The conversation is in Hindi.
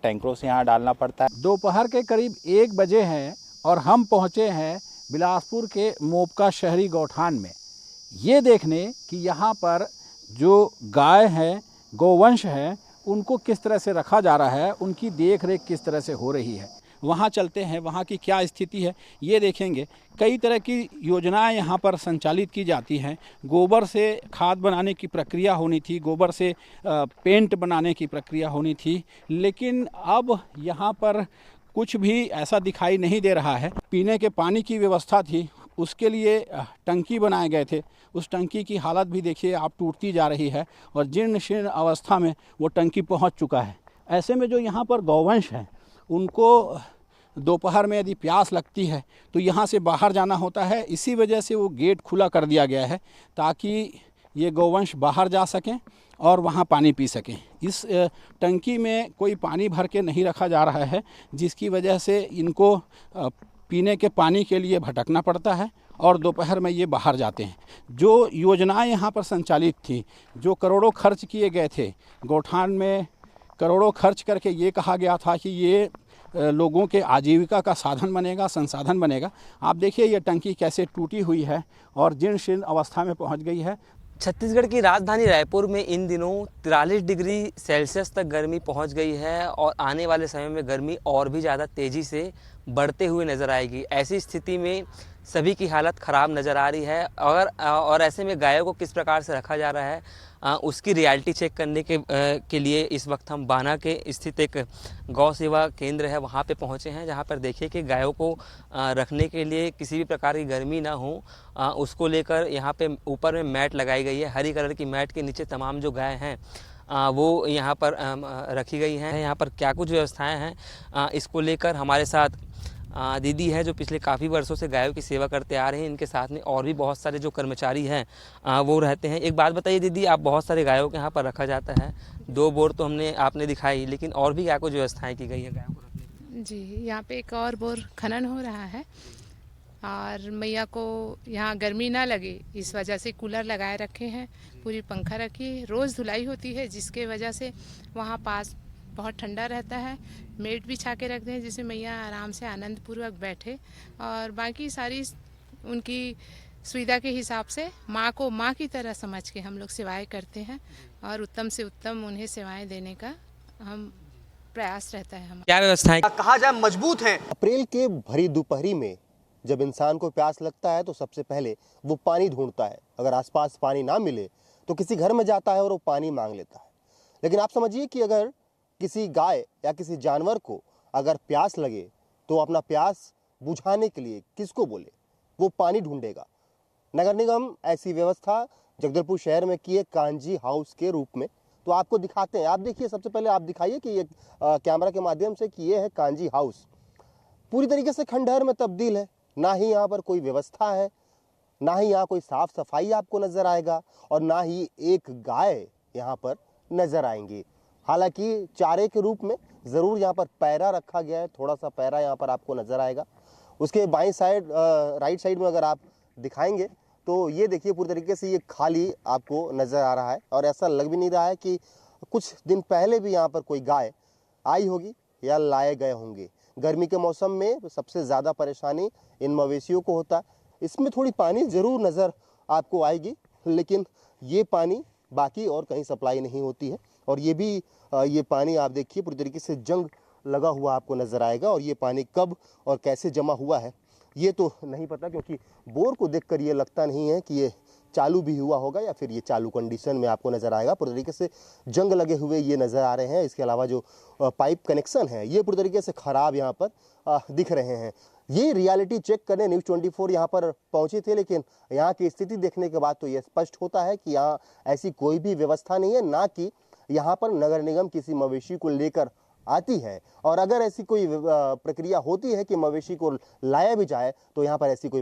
टैंकरों से यहाँ डालना पड़ता है। दोपहर के करीब 1 बजे हैं और हम पहुँचे हैं बिलासपुर के मोपका शहरी गौठान में, ये देखने कि यहाँ पर जो गाय हैं, गौवंश हैं, उनको किस तरह से रखा जा रहा है, उनकी देख रेख किस तरह से हो रही है। वहाँ चलते हैं, वहाँ की क्या स्थिति है ये देखेंगे। कई तरह की योजनाएं यहाँ पर संचालित की जाती हैं। गोबर से खाद बनाने की प्रक्रिया होनी थी, गोबर से पेंट बनाने की प्रक्रिया होनी थी, लेकिन अब यहाँ पर कुछ भी ऐसा दिखाई नहीं दे रहा है। पीने के पानी की व्यवस्था थी, उसके लिए टंकी बनाए गए थे, उस टंकी की हालत भी देखिए आप टूटती जा रही है और जीर्ण शीर्ण अवस्था में वो टंकी पहुंच चुका है। ऐसे में जो यहाँ पर गौवंश हैं उनको दोपहर में यदि प्यास लगती है तो यहाँ से बाहर जाना होता है। इसी वजह से वो गेट खुला कर दिया गया है ताकि ये गौवंश बाहर जा सकें और वहाँ पानी पी सकें। इस टंकी में कोई पानी भर के नहीं रखा जा रहा है, जिसकी वजह से इनको पीने के पानी के लिए भटकना पड़ता है और दोपहर में ये बाहर जाते हैं। जो योजनाएं यहाँ पर संचालित थी, जो करोड़ों खर्च किए गए थे, गौठान में करोड़ों खर्च करके ये कहा गया था कि ये लोगों के आजीविका का साधन बनेगा, संसाधन बनेगा। आप देखिए ये टंकी कैसे टूटी हुई है और जीर्ण शीर्ण अवस्था में पहुंच गई है। छत्तीसगढ़ की राजधानी रायपुर में इन दिनों 43 डिग्री सेल्सियस तक गर्मी पहुंच गई है और आने वाले समय में गर्मी और भी ज़्यादा तेज़ी से बढ़ते हुए नज़र आएगी। ऐसी स्थिति में सभी की हालत ख़राब नज़र आ रही है और ऐसे में गायों को किस प्रकार से रखा जा रहा है उसकी रियलिटी चेक करने के लिए इस वक्त हम बाना के स्थित एक गौ सेवा केंद्र है वहाँ पे पहुँचे हैं, जहाँ पर देखिए कि गायों को रखने के लिए किसी भी प्रकार की गर्मी ना हो उसको लेकर यहाँ पे ऊपर में मैट लगाई गई है। हरी कलर की मैट के नीचे तमाम जो गाय हैं वो यहाँ पर रखी गई हैं। यहाँ पर क्या कुछ व्यवस्थाएं हैं इसको लेकर हमारे साथ दीदी है जो पिछले काफ़ी वर्षों से गायों की सेवा करते आ रहे हैं। इनके साथ में और भी बहुत सारे जो कर्मचारी हैं वो रहते हैं। एक बात बताइए दीदी, आप बहुत सारे गायों के यहाँ पर रखा जाता है, 2 बोर तो आपने दिखाई, लेकिन और भी क्या कुछ व्यवस्थाएं की गई है गायों को रखने की? जी, यहाँ पे एक और बोर खनन हो रहा है और मैया को यहाँ गर्मी ना लगे इस वजह से कूलर लगाए रखे हैं, पूरी पंखा रखी, रोज़ धुलाई होती है जिसके वजह से वहाँ पास बहुत ठंडा रहता है। मेट बिछा के रखते हैं जिससे मैया आराम से आनंद पूर्वक बैठे और बाकी सारी उनकी सुविधा के हिसाब से माँ को माँ की तरह समझ के हम लोग सेवाएं करते हैं और उत्तम से उत्तम उन्हें सेवाएं देने का हम प्रयास रहता है। हम क्या व्यवस्थाएं कहा जाए मजबूत हैं। अप्रैल के भरी दोपहरी में जब इंसान को प्यास लगता है तो सबसे पहले वो पानी ढूंढता है। अगर आसपास पानी ना मिले तो किसी घर में जाता है और वो पानी मांग लेता है। लेकिन आप समझिए कि अगर किसी गाय या किसी जानवर को अगर प्यास लगे तो अपना प्यास बुझाने के लिए किसको बोले, वो पानी ढूंढेगा। नगर निगम ऐसी व्यवस्था जगदलपुर शहर में किए कांजी हाउस के रूप में। तो आपको दिखाते हैं, आप देखिए, सबसे पहले आप दिखाइए कि ये कैमरा के माध्यम से कि ये है कांजी हाउस। पूरी तरीके से खंडहर में तब्दील है। ना ही यहाँ पर कोई व्यवस्था है, ना ही यहाँ कोई साफ सफाई आपको नजर आएगा और ना ही एक गाय यहाँ पर नजर आएंगी। हालांकि चारे के रूप में ज़रूर यहाँ पर पैरा रखा गया है, थोड़ा सा पैरा यहाँ पर आपको नज़र आएगा। उसके बाईं साइड राइट साइड में अगर आप दिखाएंगे तो ये देखिए पूरी तरीके से ये खाली आपको नज़र आ रहा है और ऐसा लग भी नहीं रहा है कि कुछ दिन पहले भी यहाँ पर कोई गाय आई होगी या लाए गए होंगे। गर्मी के मौसम में सबसे ज़्यादा परेशानी इन मवेशियों को होता है। इसमें थोड़ी पानी ज़रूर नज़र आपको आएगी, लेकिन ये पानी बाकी और कहीं सप्लाई नहीं होती है। और ये भी ये पानी आप देखिए पूरी तरीके से जंग लगा हुआ आपको नज़र आएगा और ये पानी कब और कैसे जमा हुआ है ये तो नहीं पता, क्योंकि बोर को देखकर ये लगता नहीं है कि ये चालू भी हुआ होगा या फिर ये चालू कंडीशन में आपको नज़र आएगा। पूरी तरीके से जंग लगे हुए ये नज़र आ रहे हैं। इसके अलावा जो पाइप कनेक्शन है ये पूरी तरीके से ख़राब यहाँ पर दिख रहे हैं। ये रियलिटी चेक करने न्यूज़ 24 यहाँ पर पहुँचे थे, लेकिन यहाँ की स्थिति देखने के बाद तो ये स्पष्ट होता है कि यहाँ ऐसी कोई भी व्यवस्था नहीं है, ना कि यहाँ पर नगर निगम किसी मवेशी को लेकर आती है। और अगर ऐसी कोई प्रक्रिया होती है कि मवेशी को लाया भी जाए तो यहाँ पर ऐसी कोई